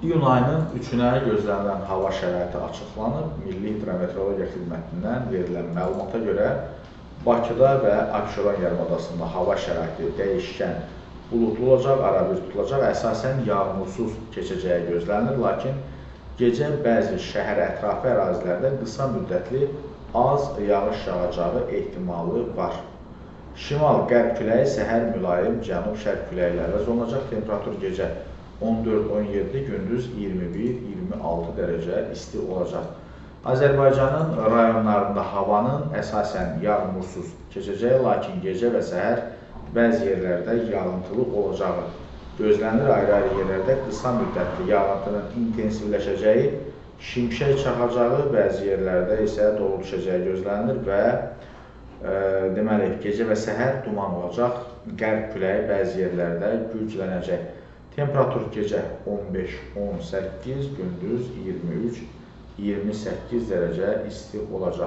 İyun ayının 3-nə gözlənilən hava şəraiti açıqlanıb. Milli Hidrometeorologiya Xidmətindən verilən məlumata görə Bakıda və Abşeron yarımadasında hava şəraiti dəyişkən buludlu olacaq, arabir tutulacaq, əsasən yağmursuz keçəcəyi gözlənilir. Lakin gecə bəzi şəhər ətrafı ərazilərdə qısa müddətli az yağış yağacağı ehtimalı var. Şimal-qərb küləyi səhər mülayim cənub-şərq küləklərlə olacaq. Temperatur gecə 14-17, gündüz 21-26 dərəcə isti olacaq. Azərbaycanın rayonlarında havanın əsasən yağmursuz keçəcəyi, lakin gecə və səhər bəzi yerlərdə yağıntılı olacağı gözlənilir. Ayrı-ayrı yerlərdə qısa müddətli yağıntının intensivləşəcəyi, şimşək çaxacağı, bəzi yerlərdə isə dolu düşəcəyi gözlənilir və deməli, gecə və səhər duman olacaq, qərb küləyi bəzi yerlərdə güclənəcək. Temperatur gecə 15-18, gündüz 23-28 dərəcə isti olacaq.